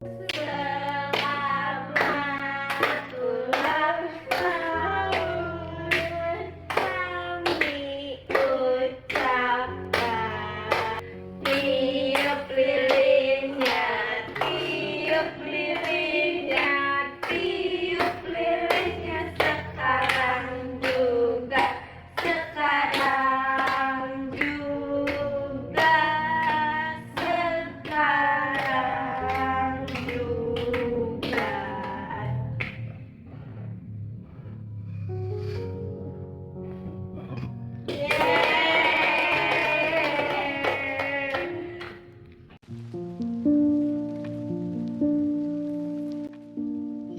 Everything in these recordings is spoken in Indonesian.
Selamat ulang tahun kami ucapkan. Tiup lilinnya, tiup lilinnya, tiup lilinnya sekarang juga, sekarang juga, sekarang juga.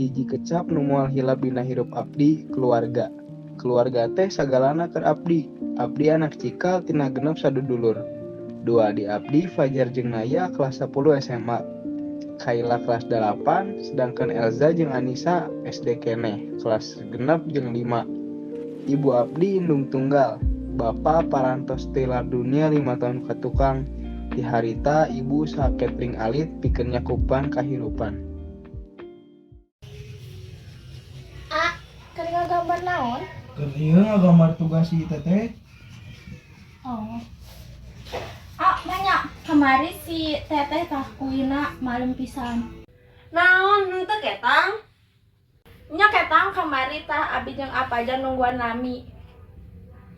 Hiji kecap nu moal hilap dina hirup abdi keluarga. Keluarga teh sagalana keur abdi. Abdi anak cikal tina genep sadudulur. Dua adik abdi Fajar jeung Naya kelas 10 SMA. Kaila kelas 8, sedangkan Elza jeung Anissa SD keneh kelas genep jeung 5. Ibu abdi indung tunggal. Bapa parantos tilar dunia 5 tahun ka tukang. Di harita ibu saha catering alit pikeun nyakupan kahirupan. Kan gambar naon? Keur ieu ngagambar tugas si Teteh. Oh. Banyak kemari si Teteh tah kuina malam pisan. Naon henteu ketang? Nya ketang kemari tah abi jeung apa aja nungguan nami.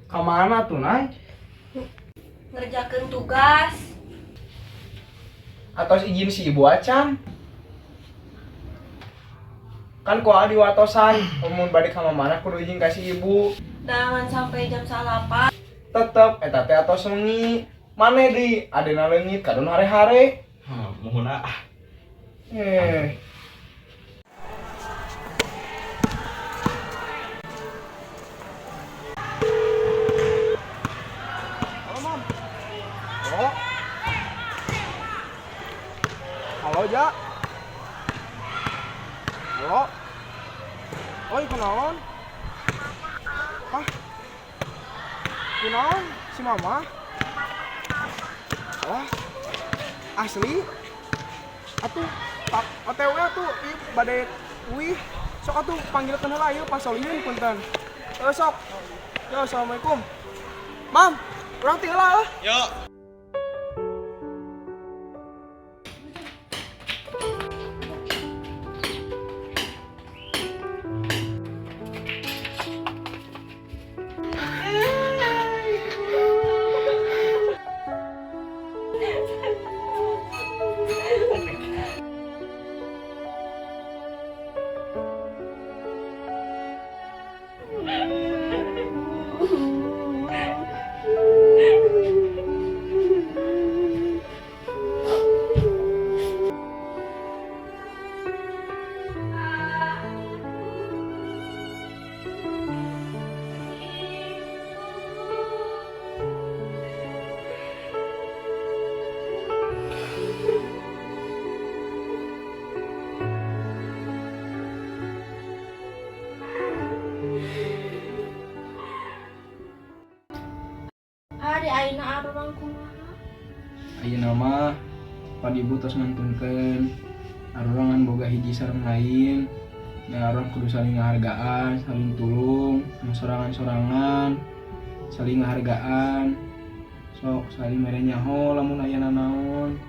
Ka mana tuh, Nay? Ngerjakeun tugas. Atos izin si Ibu Acan. Kan ku adi watosan, mun bade ka mana kudu izin ka si ibu. Jangan sampai jam 8. Tetep eta teh atos wengi. Mane di adena leungit kadon hare-hare. Mohon Eh. Halo, Mam. Halo. Halo, Ja. Halo. Oi, kunaon? Hah? Kunaon? Si Mama? Wah, asli? Atuh, tak OTW atuh, ieu bade wih. Sok atuh panggilkeun heula ieu Pak Solihin punten. Sok. Yo, assalamualaikum. Mam, urang ti heula. Yuk. Di ayeuna arurang kumaha? Ayeuna mah padibu tos ngantunkeun arurangan boga hiji sareng lain. Da urang kudu saling ngahargaan, saling tulung, sorangan-sorangan, saling ngahargaan. Sok saling mere nyaho lamun aya nanaon.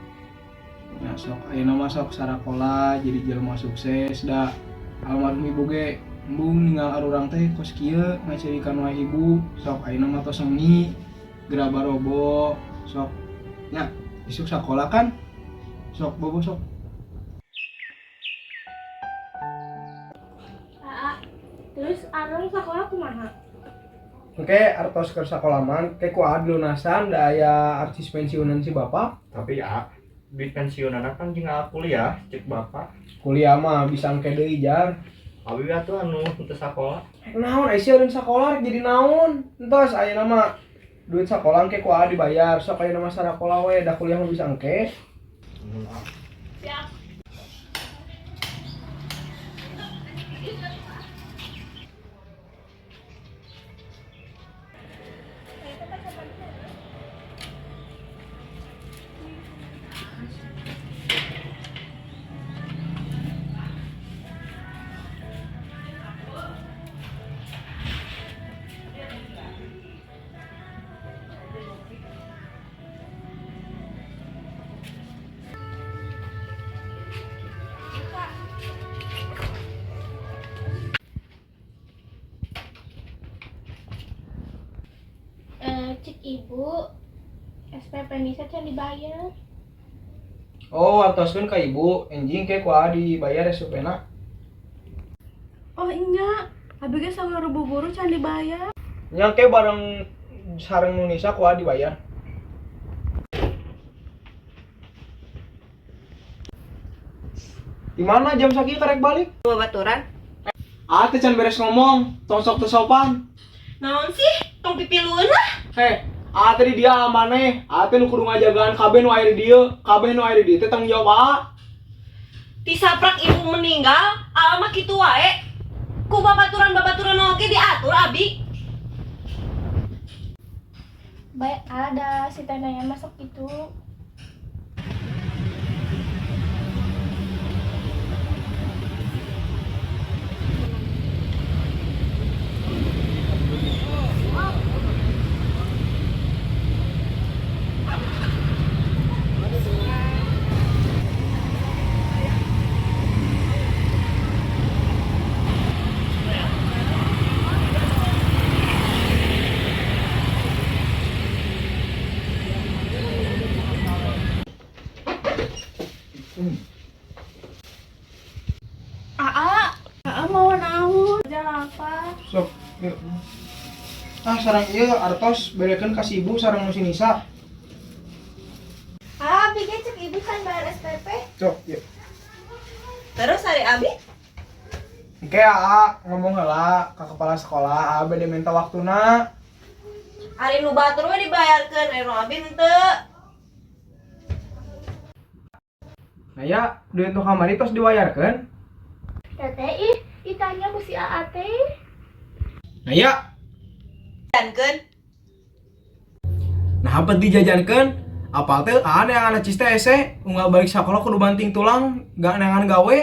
Ya sok ayeuna mah sok sarakola jadi jelema sukses da. Almarhum ibu ge embung ninggal arurang teh kos kieu ngacirikan wae ibu. Sok ayeuna mah tos sengi geraba robo sok nya isuk sakola kan sok bobo sok. Terus arurang sakola kumaha? Oke, artos keur sakolaman ke ku adi lunasan da aya artis pensiunan si bapak. Tapi ya, duit pensiun anak kan tinggal kuliah, cek bapak. Kuliah mah bisa engke deui jar. Abi atuh anu teu sakola. Naon aya sieun sakola rek jadi naon? Entos ayeuna mah duit sakola engke ku adi dibayar. Sok ayeuna mah sarakola we da kuliah mah bisa engke. Siap. Ibu, SPP Nisa can dibayar. Oh, wartoskeun ka ibu, enjing ke kumaha dibayar SPP-na. Oh iya, abi ge saweru guru can dibayar. Nya ke bareng sareng nu Nisa kumaha dibayar. Di mana jam sakit karek balik? Babaturan. Ah, teh can beres ngomong, tong sok teu sopan. Naon sih? Tong pipilueun lah. Heh, tadi dia maneh, teh nu kudu ngajagaan kabeh nu aya di dieu, kabeh nu aya di dieu teh tanggung jawab Tisaprak ibu meninggal, mah kitu wae. Ku babaturan oge diatur abi. Baik ada si tenanya masuk itu. Mau naon? Jalan apa? Sok, yuk. Sarang ieu artos berekeun ka si ibu sareng nu si Nisa. Abi ge cek ibu kan bayar SPP. Sok, yuk. Terus hari abi? Engke ngomong heula ka kepala sekolah, bade minta waktuna. Hari nu batur we dibayarkeun, hari nu abi henteu. Nah ya, duit nu kamari tos diwayarkeun. Teteh ditanya ku si AA teh. Nah ya, Jankeun. nah apa dijajankeun? Apal teh yang anak cis teh ese, unggal balik sakola kudu banting tulang, gak neangan gawe.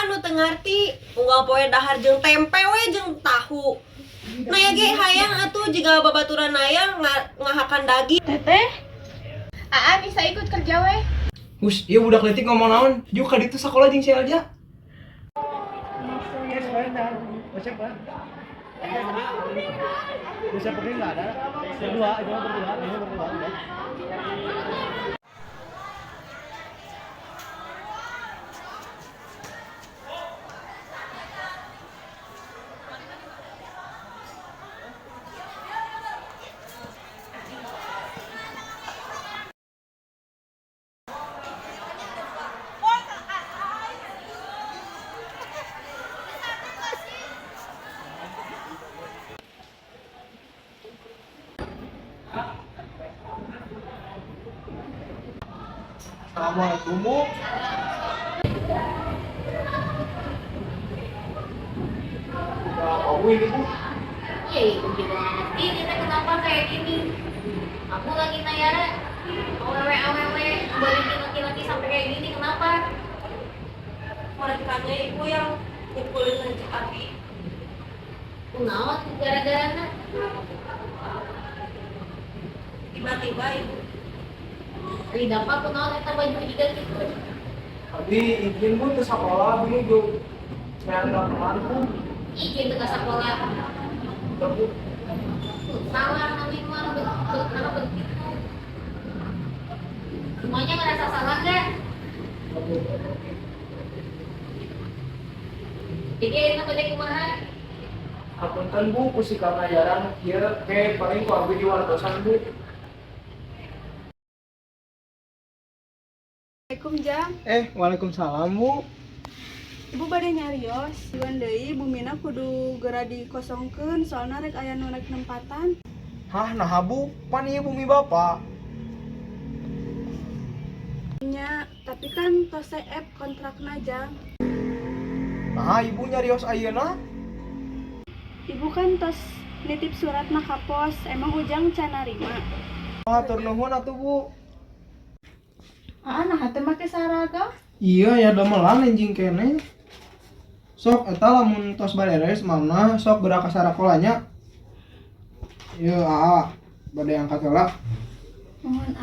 Nu teu ngarti, unggal poe dahar jeung tempe we jeung tahu. Naya ge hayang atuh jiga babaturan naya ngahakan daging. Teteh, AA bisa ikut kerja weh. Hus, ieu budak leutik ngomong naon? Juk ka ditu sakola jeung si Alja. Bisa pergi nggak ada? Berdua, itu berdua, ini berdua. Assalamualaikum, Bu. Ini Bu. Ya ibu juga nggak ngerti kita kenapa kayak gini. Aku lagi nanya awewe balikin laki-laki sampai kayak gini kenapa? Mereka ibu yang ngumpulin rezeki abi. Kunaon gara-gara na? Tiba-tiba ibu Ari dampak kunaon eta baju juga gitu. Tadi izin Bu ke sekolah, Bu juga nyandang teman Bu. Izin ke sekolah. Bu. Salah nanti mah kenapa begitu? Semuanya ngerasa salah nggak? Jadi enak pada kumaha? Apunten Bu, kusi karena jarang kieu ke paling ku abdi di wartosan Bu. Assalamualaikum Jang, Waalaikumsalam Bu. Ibu bade nyarios, Iwan deui bumina kudu gera dikosongkeun soalna rek aya nu rek nempatan. Hah, nah Bu, pan ieu bumi Bapak. Nya, tapi kan tos CF kontrakna Jang. Nah, Ibu nyarios ayeuna? Ibu kan tos nitip suratna ka pos, emang Ujang can narima. Hatur nuhun atuh Bu. Nah teh make saragam. Iya ya damelan enjing kene. Sok eta lamun tos bareres mamna sok geura ka sarakolanya. Ieu bade angkat heula. Mohon